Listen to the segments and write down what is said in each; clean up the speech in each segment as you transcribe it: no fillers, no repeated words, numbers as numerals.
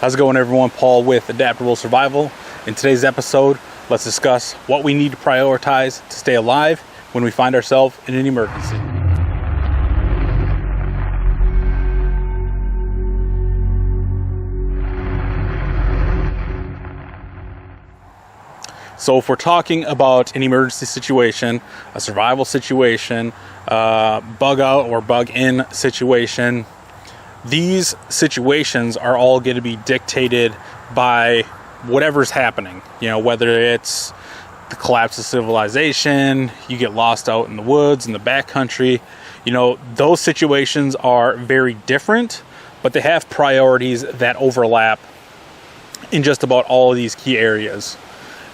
How's it going, everyone? Paul with Adaptable Survival. In today's episode, let's discuss what we need to prioritize to stay alive when we find ourselves in an emergency. So if we're talking about an emergency situation, a survival situation, bug out or bug in situation, these situations are all going to be dictated by whatever's happening. You know, whether it's the collapse of civilization, you get lost out in the woods, in the backcountry. You know, those situations are very different, but they have priorities that overlap in just about all of these key areas.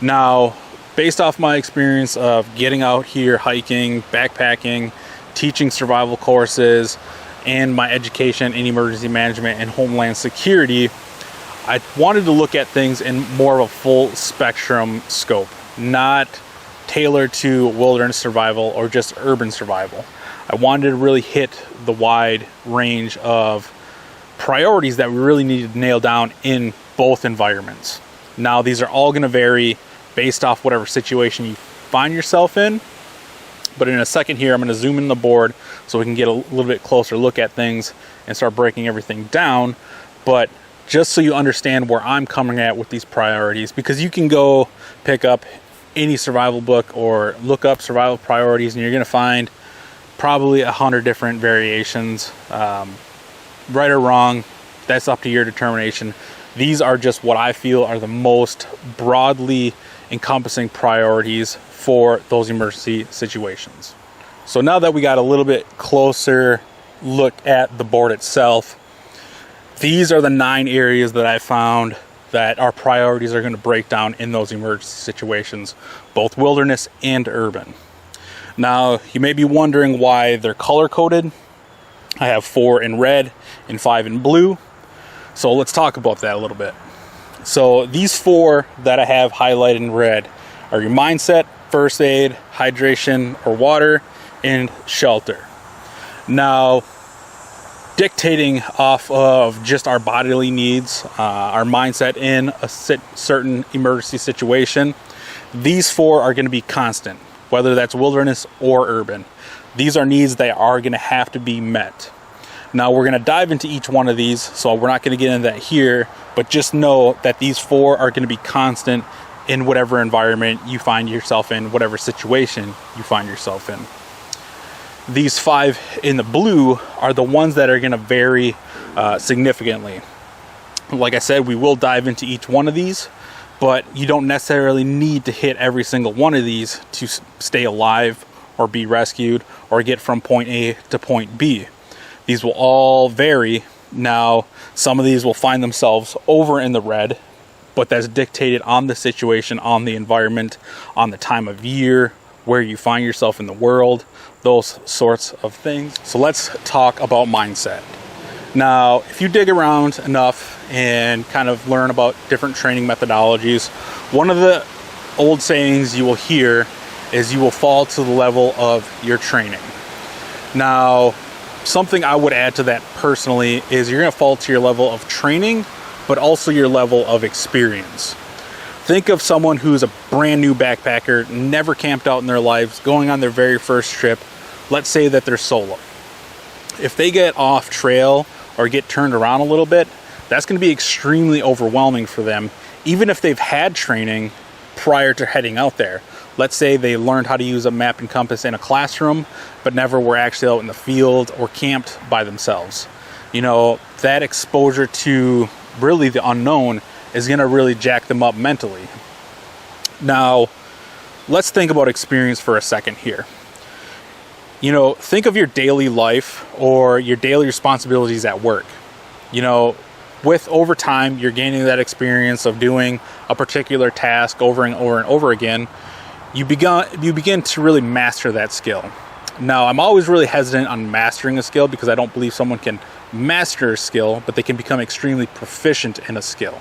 Now, based off my experience of getting out here, hiking, backpacking, teaching survival courses, and my education in emergency management and homeland security, I wanted to look at things in more of a full spectrum scope, not tailored to wilderness survival or just urban survival. I wanted to really hit the wide range of priorities that we really need to nail down in both environments. Now, these are all going to vary based off whatever situation you find yourself in. But in a second here, I'm going to zoom in the board so we can get a little bit closer look at things and start breaking everything down. But just so you understand where I'm coming at with these priorities, because you can go pick up any survival book or look up survival priorities and you're going to find probably 100 different variations. Right or wrong, that's up to your determination. These are just what I feel are the most broadly encompassing priorities for those emergency situations. So now that we got a little bit closer look at the board itself, these are the 9 areas that I found that our priorities are going to break down in those emergency situations, both wilderness and urban. Now, you may be wondering why they're color-coded. I have 4 in red and 5 in blue. So let's talk about that a little bit. So these 4 that I have highlighted in red are your mindset, first aid, hydration or water, and shelter. Now, dictating off of just our bodily needs, our mindset in a certain emergency situation, these 4 are going to be constant, whether that's wilderness or urban. These are needs that are going to have to be met. Now, we're going to dive into each one of these, so we're not going to get into that here, but just know that these 4 are going to be constant in whatever environment you find yourself in, whatever situation you find yourself in. These 5 in the blue are the ones that are going to vary significantly. Like I said, we will dive into each one of these, but you don't necessarily need to hit every single one of these to stay alive or be rescued or get from point A to point B. These will all vary. Now, some of these will find themselves over in the red, but that's dictated on the situation, on the environment, on the time of year, where you find yourself in the world, those sorts of things. So let's talk about mindset. Now, if you dig around enough and kind of learn about different training methodologies, one of the old sayings you will hear is you will fall to the level of your training. Now, something I would add to that personally is you're going to fall to your level of training, but also your level of experience. Think of someone who's a brand new backpacker, never camped out in their lives, going on their very first trip. Let's say that they're solo. If they get off trail or get turned around a little bit, that's going to be extremely overwhelming for them, even if they've had training prior to heading out there. Let's say they learned how to use a map and compass in a classroom, but never were actually out in the field or camped by themselves. You know, that exposure to really the unknown is going to really jack them up mentally. Now, let's think about experience for a second here. You know, think of your daily life or your daily responsibilities at work. You know, with over time, you're gaining that experience of doing a particular task over and over and over again. You begin to really master that skill. Now, I'm always really hesitant on mastering a skill because I don't believe someone can master a skill, but they can become extremely proficient in a skill.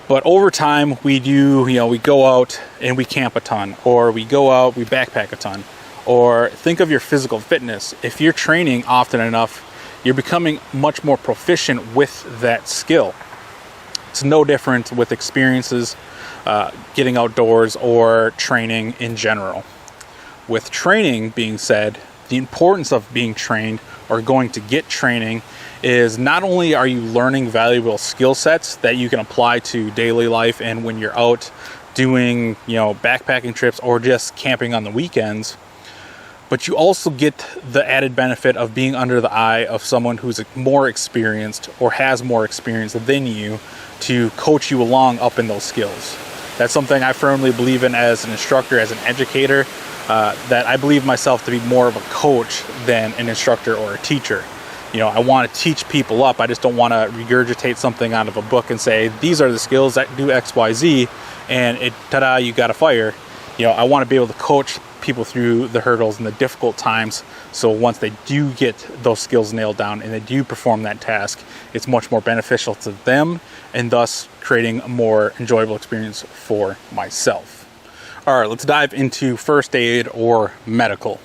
But over time, we go out and we camp a ton, or we go out, we backpack a ton, or think of your physical fitness. If you're training often enough, you're becoming much more proficient with that skill. It's no different with experiences, getting outdoors, or training in general. With training being said, the importance of being trained or going to get training is not only are you learning valuable skill sets that you can apply to daily life and when you're out doing, backpacking trips or just camping on the weekends, but you also get the added benefit of being under the eye of someone who's more experienced or has more experience than you to coach you along up in those skills. That's something I firmly believe in as an instructor, as an educator, that I believe myself to be more of a coach than an instructor or a teacher. I want to teach people up. I just don't want to regurgitate something out of a book and say, these are the skills that do X, Y, Z, and ta-da, you got a fire. I want to be able to coach people through the hurdles and the difficult times, so once they do get those skills nailed down and they do perform that task, it's much more beneficial to them and thus creating a more enjoyable experience for myself. All right, let's dive into first aid or medical.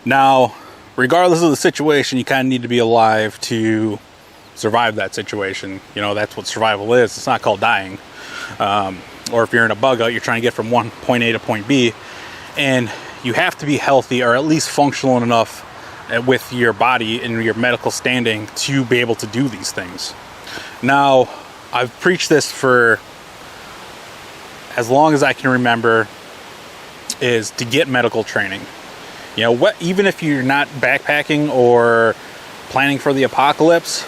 Now, regardless of the situation, you kind of need to be alive to survive that situation. That's what survival is. It's not called dying. Or if you're in a bug out, you're trying to get from point A to point B, and you have to be healthy or at least functional enough with your body and your medical standing to be able to do these things. Now, I've preached this for as long as I can remember, is to get medical training. Even if you're not backpacking or planning for the apocalypse,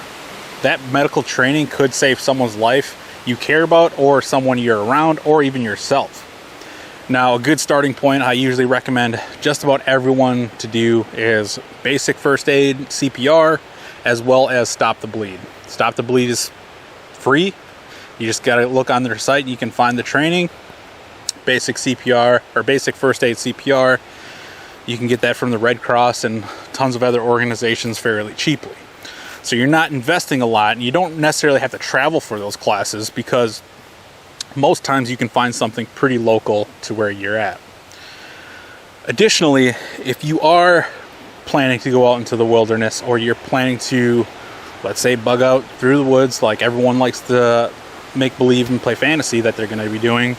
that medical training could save someone's life you care about, or someone you're around, or even yourself. Now, a good starting point I usually recommend just about everyone to do is basic first aid, CPR, as well as Stop the Bleed. Stop the Bleed is free. You just got to look on their site and you can find the training. Basic CPR or basic first aid CPR, you can get that from the Red Cross and tons of other organizations fairly cheaply. So you're not investing a lot, and you don't necessarily have to travel for those classes because most times you can find something pretty local to where you're at. Additionally, if you are planning to go out into the wilderness, or you're planning to, let's say, bug out through the woods like everyone likes to make believe and play fantasy that they're going to be doing,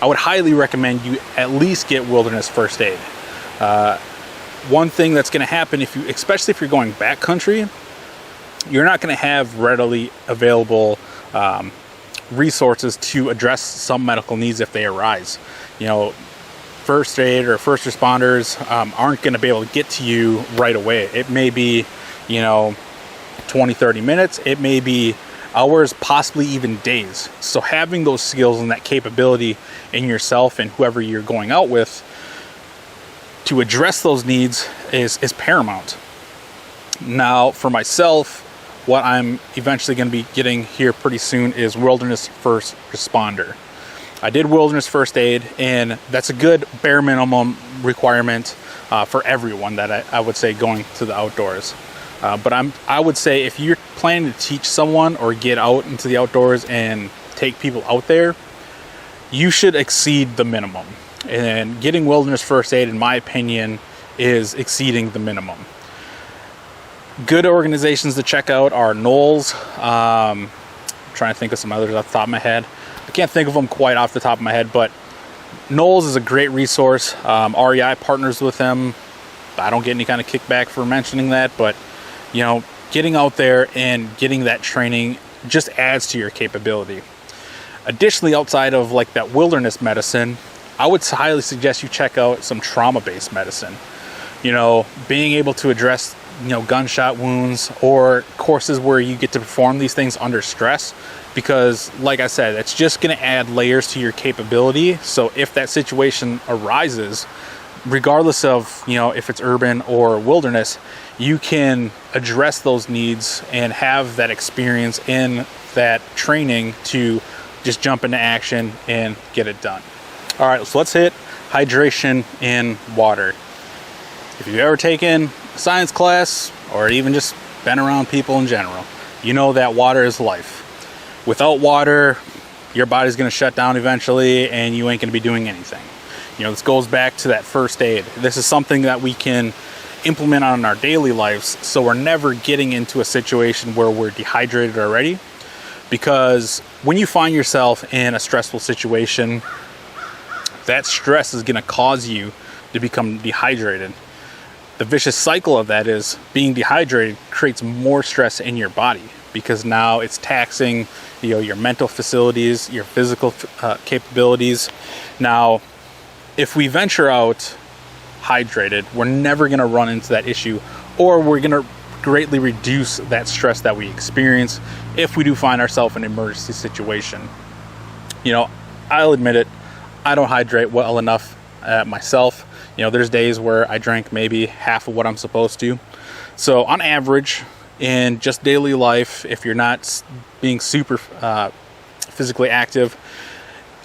I would highly recommend you at least get wilderness first aid. One thing that's going to happen, especially if you're going backcountry, you're not going to have readily available resources to address some medical needs if they arise. First aid or first responders aren't going to be able to get to you right away. It may be, 20, 30 minutes. It may be hours, possibly even days. So having those skills and that capability in yourself and whoever you're going out with to address those needs is paramount. Now, for myself, what I'm eventually going to be getting here pretty soon is wilderness first responder. I did wilderness first aid, and that's a good bare minimum requirement for everyone that I would say going to the outdoors. But I would say if you're planning to teach someone or get out into the outdoors and take people out there, you should exceed the minimum. And getting wilderness first aid, in my opinion, is exceeding the minimum. Good organizations to check out are Knowles. I'm trying to think of some others off the top of my head. I can't think of them quite off the top of my head, but Knowles is a great resource. REI partners with them. I don't get any kind of kickback for mentioning that, but getting out there and getting that training just adds to your capability. Additionally, outside of like that wilderness medicine, I would highly suggest you check out some trauma-based medicine. Being able to address gunshot wounds or courses where you get to perform these things under stress, because like I said, it's just going to add layers to your capability. So if that situation arises, regardless of if it's urban or wilderness, you can address those needs and have that experience in that training to just jump into action and get it done. All right, so let's hit hydration in water. If you've ever taken a science class or even just been around people in general, you know that water is life. Without water, your body's going to shut down eventually and you ain't going to be doing anything. This goes back to that first aid. This is something that we can implement on our daily lives, so we're never getting into a situation where we're dehydrated already. because when you find yourself in a stressful situation, that stress is going to cause you to become dehydrated. The vicious cycle of that is being dehydrated creates more stress in your body, because now it's taxing, your mental facilities, your physical capabilities. Now, if we venture out hydrated, we're never going to run into that issue, or we're going to greatly reduce that stress that we experience if we do find ourselves in an emergency situation. I'll admit it, I don't hydrate well enough myself. There's days where I drink maybe half of what I'm supposed to. So on average, in just daily life, if you're not being super physically active,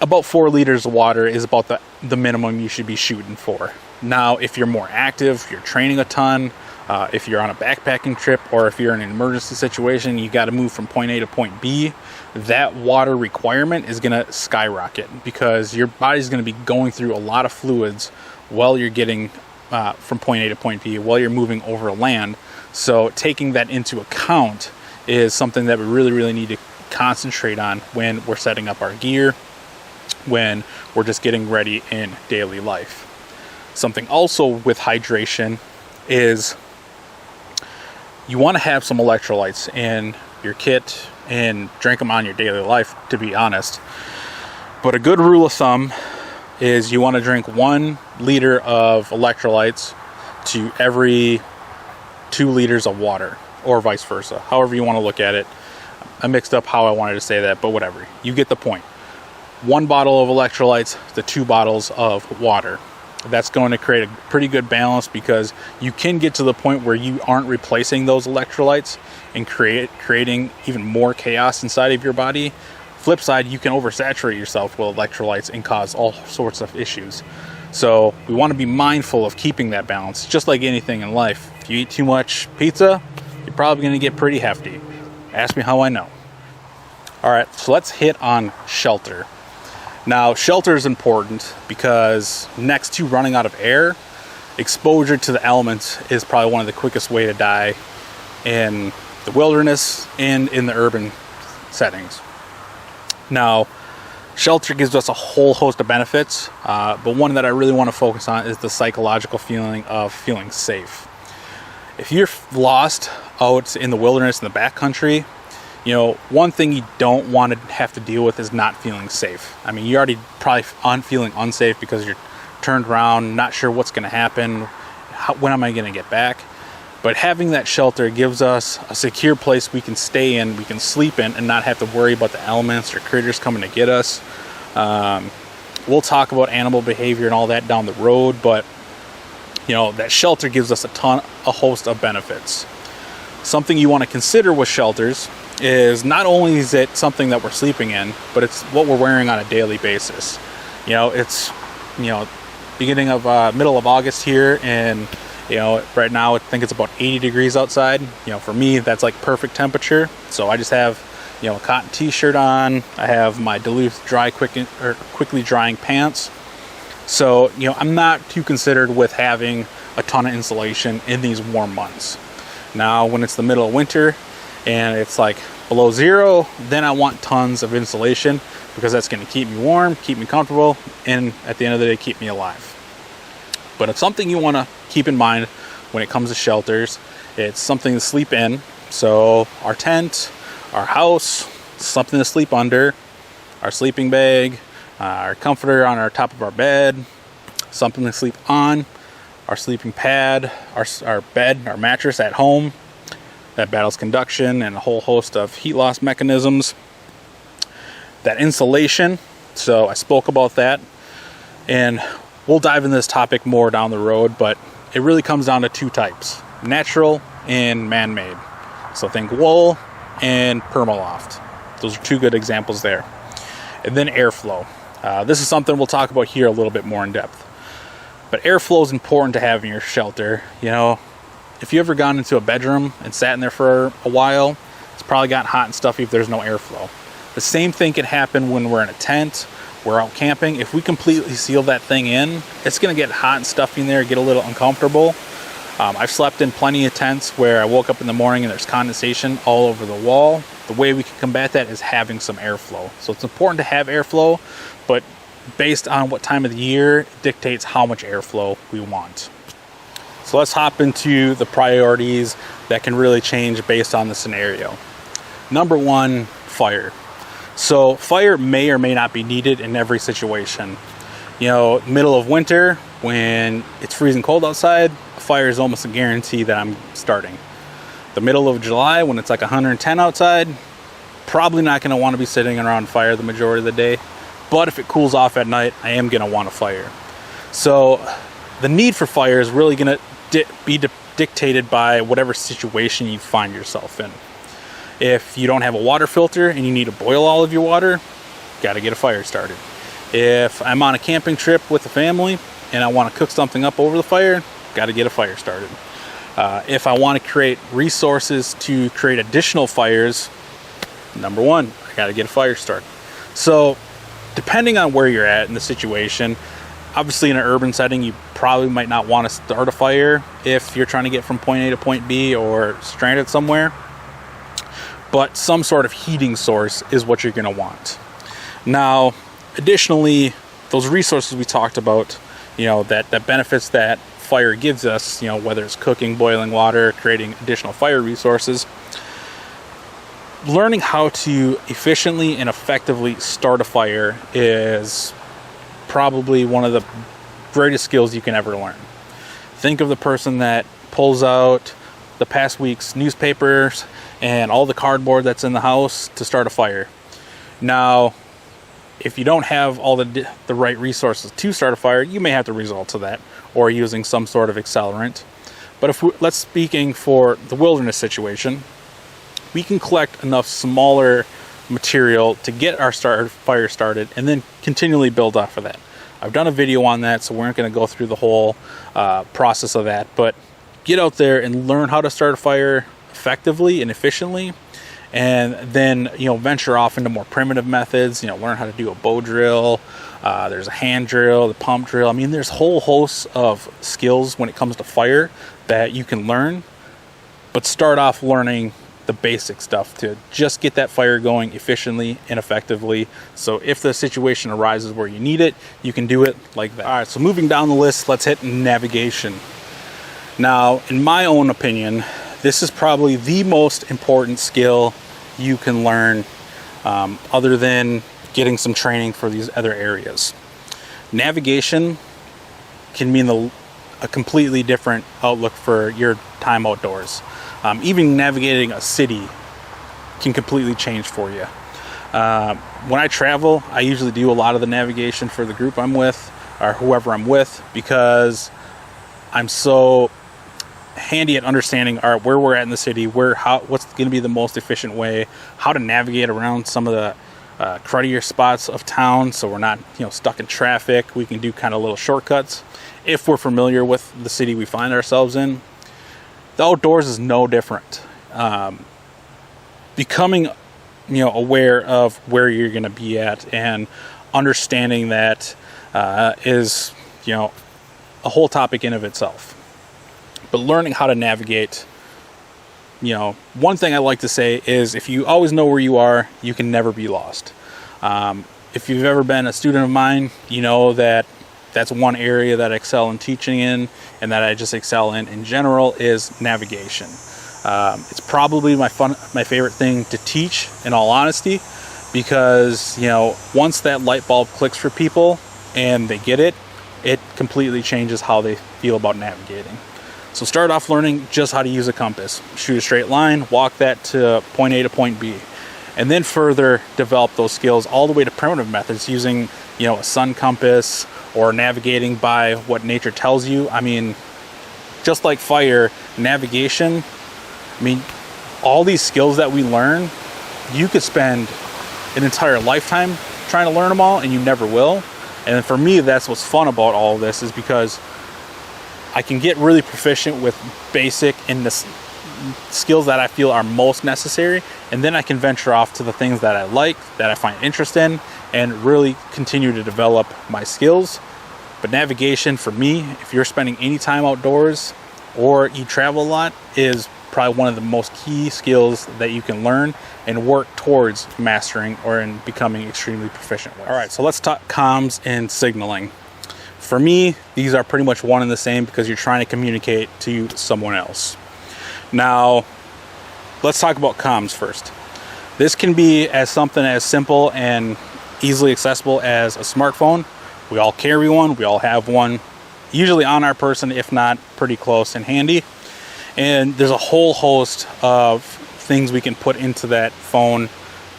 about 4 liters of water is about the minimum you should be shooting for. Now, if you're more active, you're training a ton, if you're on a backpacking trip, or if you're in an emergency situation, you got to move from point A to point B, that water requirement is going to skyrocket, because your body's going to be going through a lot of fluids while you're getting from point A to point B, while you're moving over land. So taking that into account is something that we really, really need to concentrate on when we're setting up our gear, when we're just getting ready in daily life. Something also with hydration is you want to have some electrolytes in your kit and drink them on your daily life, to be honest. But a good rule of thumb is you want to drink 1 liter of electrolytes to every 2 liters of water, or vice versa, however you want to look at it. I mixed up how I wanted to say that, but whatever, you get the point. 1 bottle of electrolytes to 2 bottles of water. That's going to create a pretty good balance, because you can get to the point where you aren't replacing those electrolytes and creating even more chaos inside of your body. Flip side, you can oversaturate yourself with electrolytes and cause all sorts of issues. So we want to be mindful of keeping that balance, just like anything in life. If you eat too much pizza, you're probably going to get pretty hefty. Ask me how I know. All right, so let's hit on shelter. Now, shelter is important because next to running out of air, exposure to the elements is probably one of the quickest way to die in the wilderness and in the urban settings. Now, shelter gives us a whole host of benefits, but one that I really want to focus on is the psychological feeling of feeling safe. If you're lost out in the wilderness, in the backcountry, one thing you don't want to have to deal with is not feeling safe. I mean, you're already probably feeling unsafe because you're turned around, not sure what's going to happen, when am I going to get back? But having that shelter gives us a secure place we can stay in, we can sleep in, and not have to worry about the elements or critters coming to get us. We'll talk about animal behavior and all that down the road, but that shelter gives us a host of benefits. Something you want to consider with shelters is not only is it something that we're sleeping in, but it's what we're wearing on a daily basis. It's beginning of middle of August here, and right now I think it's about 80 degrees outside. For me, that's like perfect temperature. So I just have a cotton t-shirt on. I have my Duluth quickly drying pants. So I'm not too considered with having a ton of insulation in these warm months. Now, when it's the middle of winter and it's like below 0, then I want tons of insulation, because that's going to keep me warm, keep me comfortable, and at the end of the day, keep me alive. But it's something you want to keep in mind when it comes to shelters. It's something to sleep in. So our tent, our house, something to sleep under, our sleeping bag, our comforter on our top of our bed, something to sleep on, our sleeping pad, our bed, our mattress at home that battles conduction and a whole host of heat loss mechanisms. That insulation, so I spoke about that, and we'll dive into this topic more down the road, but it really comes down to 2 types, natural and man-made. So think wool and permaloft. Those are 2 good examples there. And then airflow. This is something we'll talk about here a little bit more in depth. But airflow is important to have in your shelter. If you ever gone into a bedroom and sat in there for a while, it's probably gotten hot and stuffy if there's no airflow. The same thing can happen when we're in a tent, we're out camping. If we completely seal that thing in, it's going to get hot and stuffy in there, get a little uncomfortable. I've slept in plenty of tents where I woke up in the morning and there's condensation all over the wall. The way we can combat that is having some airflow. So it's important to have airflow, but based on what time of the year dictates how much airflow we want. So let's hop into the priorities that can really change based on the scenario. Number one, fire. So fire may or may not be needed in every situation. You know, middle of winter, when it's freezing cold outside, a fire is almost a guarantee that I'm starting. The middle of July, when it's like 110 outside, probably not going to want to be sitting around fire the majority of the day. But if it cools off at night, I am going to want a fire. So the need for fire is really going to be dictated by whatever situation you find yourself in. If you don't have a water filter and you need to boil all of your water, got to get a fire started. If I'm on a camping trip with the family and I want to cook something up over the fire, got to get a fire started. If I want to create resources to create additional fires, number one, I got to get a fire started. So depending on where you're at in the situation, obviously in an urban setting, you probably might not want to start a fire if you're trying to get from point A to point B or stranded somewhere. But some sort of heating source is what you're going to want. Now, additionally, those resources we talked about, you know, that benefits that fire gives us, you know, whether it's cooking, boiling water, creating additional fire resources, learning how to efficiently and effectively start a fire is probably one of the greatest skills you can ever learn. Think of the person that pulls out the past week's newspapers and all the cardboard that's in the house to start a fire. Now, if you don't have all the right resources to start a fire, you may have to resort to that or using some sort of accelerant. But let's speaking for the wilderness situation, we can collect enough smaller material to get our fire started and then continually build off of that. I've done a video on that, so we aren't going to go through the whole process of that, but get out there and learn how to start a fire effectively and efficiently, and then, you know, venture off into more primitive methods. You know, learn how to do a bow drill. There's a hand drill, the pump drill. I mean, there's whole hosts of skills when it comes to fire that you can learn, but start off learning the basic stuff to just get that fire going efficiently and effectively. So if the situation arises where you need it, you can do it like that. All right, so moving down the list, let's hit navigation. Now, in my own opinion, this is probably the most important skill you can learn, other than getting some training for these other areas. Navigation can mean a completely different outlook for your time outdoors. Even navigating a city can completely change for you. When I travel, I usually do a lot of the navigation for the group I'm with or whoever I'm with, because I'm so handy at understanding where we're at in the city, what's going to be the most efficient way, how to navigate around some of the cruddier spots of town, so we're not, you know, stuck in traffic. We can do kind of little shortcuts if we're familiar with the city we find ourselves in. The outdoors is no different. Becoming, you know, aware of where you're going to be at and understanding that is, you know, a whole topic in of itself. But learning how to navigate, you know, one thing I like to say is if you always know where you are, you can never be lost. If you've ever been a student of mine, you know that that's one area that I excel in teaching in, and that I just excel in general, is navigation. It's probably my favorite thing to teach, in all honesty, because, you know, once that light bulb clicks for people and they get it, it completely changes how they feel about navigating. So start off learning just how to use a compass. Shoot a straight line, walk that to point A to point B, and then further develop those skills all the way to primitive methods using, you know, a sun compass or navigating by what nature tells you. I mean, just like fire, navigation, I mean, all these skills that we learn, you could spend an entire lifetime trying to learn them all, and you never will. And for me, that's what's fun about all of this, is because I can get really proficient with basic and the skills that I feel are most necessary, and then I can venture off to the things that I like, that I find interest in, and really continue to develop my skills. But navigation, for me, if you're spending any time outdoors or you travel a lot, is probably one of the most key skills that you can learn and work towards mastering or in becoming extremely proficient with. All right, so let's talk comms and signaling. For me, these are pretty much one and the same because you're trying to communicate to someone else. Now, let's talk about comms first. This can be as something as simple and easily accessible as a smartphone. We all carry one, we all have one, usually on our person, if not pretty close and handy. And there's a whole host of things we can put into that phone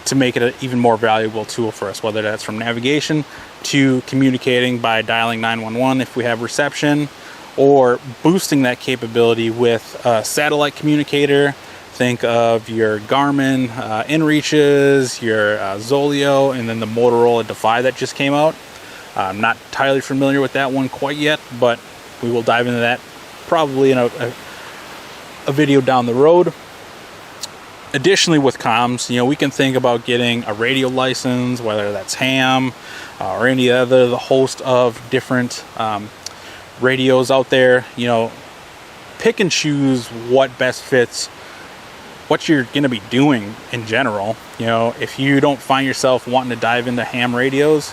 to make it an even more valuable tool for us, whether that's from navigation to communicating by dialing 911 if we have reception, or boosting that capability with a satellite communicator. Think of your Garmin InReaches, your Zoleo, and then the Motorola Defy that just came out. I'm not entirely familiar with that one quite yet, but we will dive into that probably in a video down the road. Additionally, with comms, we can think about getting a radio license, whether that's ham or any other the host of different radios out there. Pick and choose what best fits what you're going to be doing in general. If you don't find yourself wanting to dive into ham radios,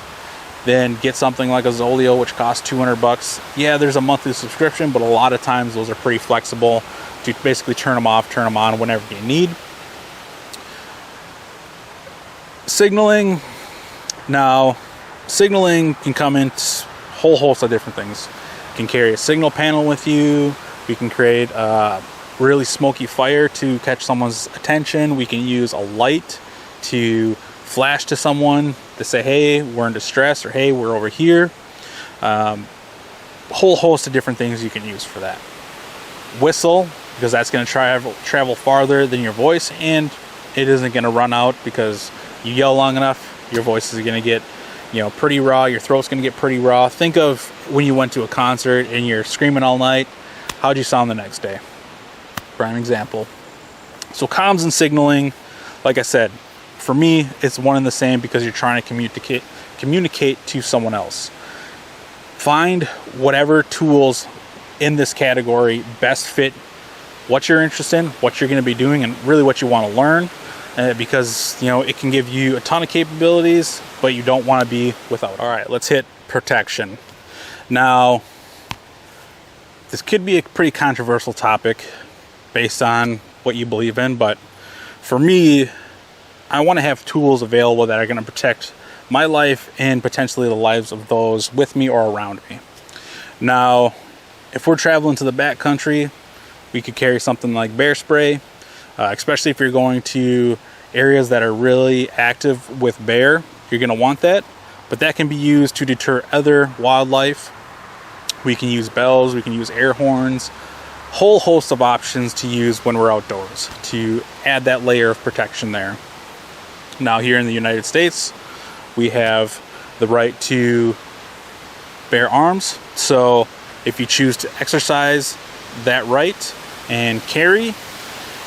then get something like a Zoleo, which costs $200. Yeah, there's a monthly subscription, but a lot of times those are pretty flexible to basically turn them off, turn them on whenever you need. Signaling. Now, signaling can come in a whole host of different things. You can carry a signal panel with you. We can create a really smoky fire to catch someone's attention. We can use a light to flash to someone to say, hey, we're in distress, or hey, we're over here. Whole host of different things you can use for that. Whistle, because that's going to travel farther than your voice, and it isn't going to run out because you yell long enough, your voice is going to get pretty raw, your throat's going to get pretty raw. Think of when you went to a concert and you're screaming all night. How'd you sound the next day? Prime example. So comms and signaling, like I said, for me, it's one and the same because you're trying to communicate to someone else. Find whatever tools in this category best fit what you're interested in, what you're going to be doing, and really what you want to learn, because it can give you a ton of capabilities, but you don't want to be without. All right, let's hit protection. Now, this could be a pretty controversial topic based on what you believe in, but for me, I want to have tools available that are going to protect my life and potentially the lives of those with me or around me. Now, if we're traveling to the backcountry, we could carry something like bear spray, especially if you're going to areas that are really active with bear. You're going to want that, but that can be used to deter other wildlife. We can use bells, we can use air horns, whole host of options to use when we're outdoors to add that layer of protection there. Now, here in the United States, we have the right to bear arms. So if you choose to exercise that right and carry,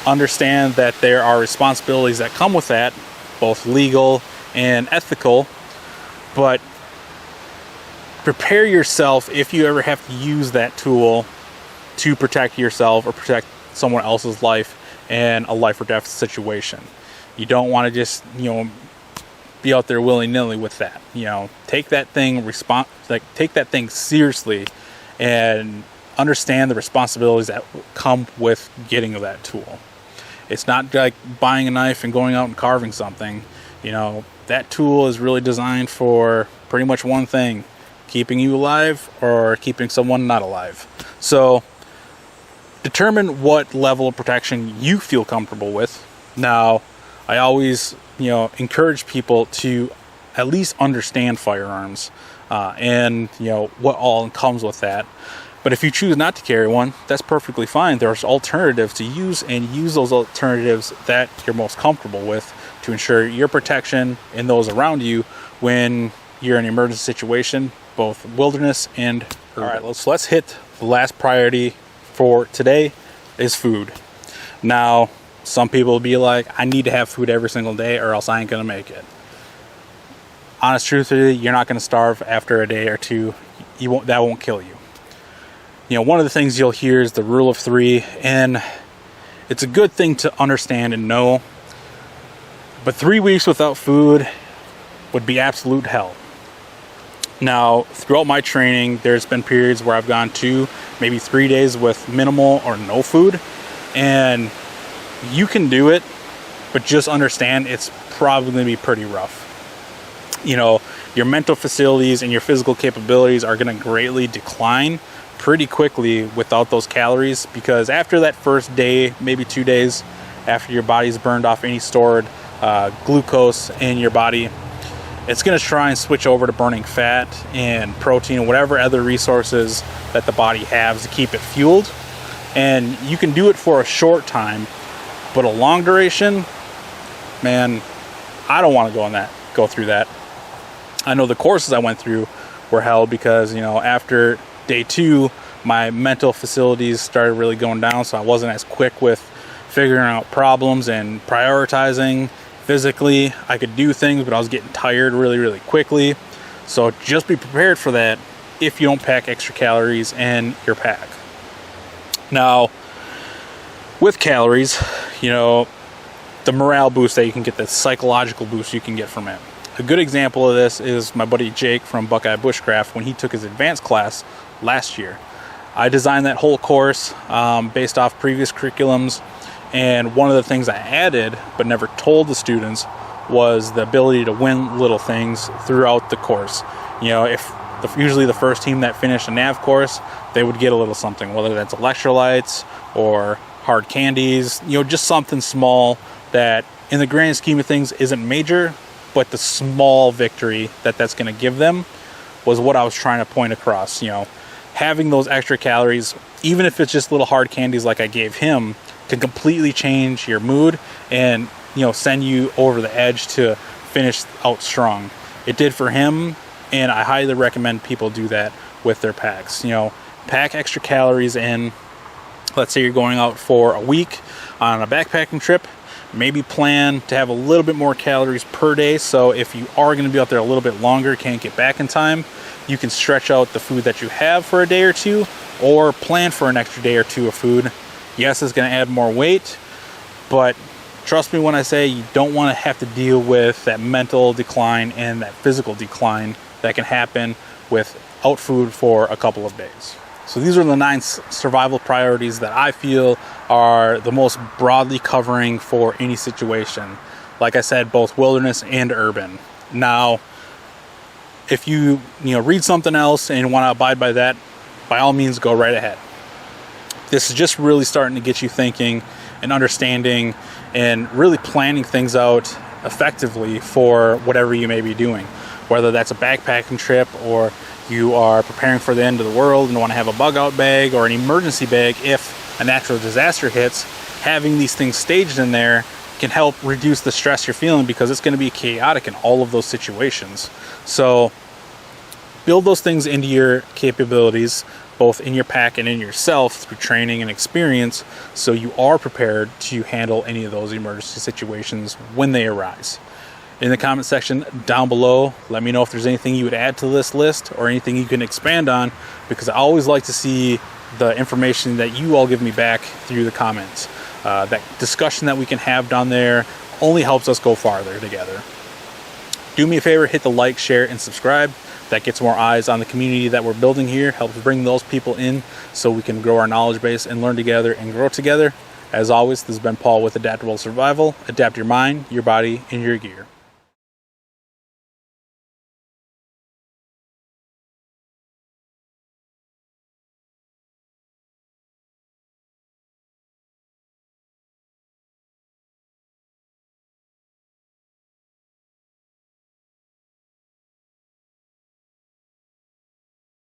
understand that there are responsibilities that come with that, both legal and ethical, but prepare yourself if you ever have to use that tool to protect yourself or protect someone else's life in a life or death situation. You don't want to just, be out there willy-nilly with that. Take that thing seriously and understand the responsibilities that come with getting that tool. It's not like buying a knife and going out and carving something. That tool is really designed for pretty much one thing: keeping you alive or keeping someone not alive. So determine what level of protection you feel comfortable with. Now, I always, encourage people to at least understand firearms and, what all comes with that. But if you choose not to carry one, that's perfectly fine. There's alternatives to use, and use those alternatives that you're most comfortable with to ensure your protection and those around you when you're in an emergency situation, both wilderness and urban. All right, let's hit the last priority for today is food. Now, some people will be like, I need to have food every single day or else I ain't going to make it. Honest truth is, you're not going to starve after a day or two. That won't kill you. One of the things you'll hear is the rule of 3, and it's a good thing to understand and know. But 3 weeks without food would be absolute hell. Now, throughout my training, there's been periods where I've gone 2, maybe 3 days with minimal or no food. And you can do it, but just understand it's probably going to be pretty rough. You know, your mental facilities and your physical capabilities are going to greatly decline pretty quickly without those calories, because after that first day, maybe 2 days after your body's burned off any stored glucose in your body, it's going to try and switch over to burning fat and protein and whatever other resources that the body has to keep it fueled. And you can do it for a short time, but a long duration, man, I don't want to go through that. I know the courses I went through were hell because, you know, after day 2, my mental facilities started really going down, so I wasn't as quick with figuring out problems and prioritizing. Physically, I could do things, but I was getting tired really, really quickly. So just be prepared for that if you don't pack extra calories in your pack. Now, with calories, you know, the morale boost that you can get, the psychological boost you can get from it. A good example of this is my buddy Jake from Buckeye Bushcraft when he took his advanced class last year. I designed that whole course based off previous curriculums, and one of the things I added but never told the students was the ability to win little things throughout the course. You know, usually the first team that finished a nav course, they would get a little something, whether that's electrolytes or hard candies, you know, just something small that in the grand scheme of things isn't major, but the small victory that's going to give them was what I was trying to point across. You know, having those extra calories, even if it's just little hard candies like I gave him, can completely change your mood and, you know, send you over the edge to finish out strong. It did for him, and I highly recommend people do that with their packs. You know, pack extra calories in. Let's say you're going out for a week on a backpacking trip. Maybe plan to have a little bit more calories per day, so if you are going to be out there a little bit longer, can't get back in time, you can stretch out the food that you have for a day or two, or plan for an extra day or two of food. Yes, it's going to add more weight, but trust me when I say you don't want to have to deal with that mental decline and that physical decline that can happen without food for a couple of days. So these are the 9 survival priorities that I feel are the most broadly covering for any situation. Like I said, both wilderness and urban. Now, if you read something else and want to abide by that, by all means, go right ahead. This is just really starting to get you thinking and understanding and really planning things out effectively for whatever you may be doing. Whether that's a backpacking trip, or you are preparing for the end of the world and want to have a bug out bag or an emergency bag if a natural disaster hits, having these things staged in there can help reduce the stress you're feeling, because it's going to be chaotic in all of those situations. So build those things into your capabilities, both in your pack and in yourself through training and experience, so you are prepared to handle any of those emergency situations when they arise. In the comment section down below, let me know if there's anything you would add to this list or anything you can expand on, because I always like to see the information that you all give me back through the comments. That discussion that we can have down there only helps us go farther together. Do me a favor, hit the like, share, and subscribe. That gets more eyes on the community that we're building here, helps bring those people in so we can grow our knowledge base and learn together and grow together. As always, this has been Paul with Adaptable Survival. Adapt your mind, your body, and your gear.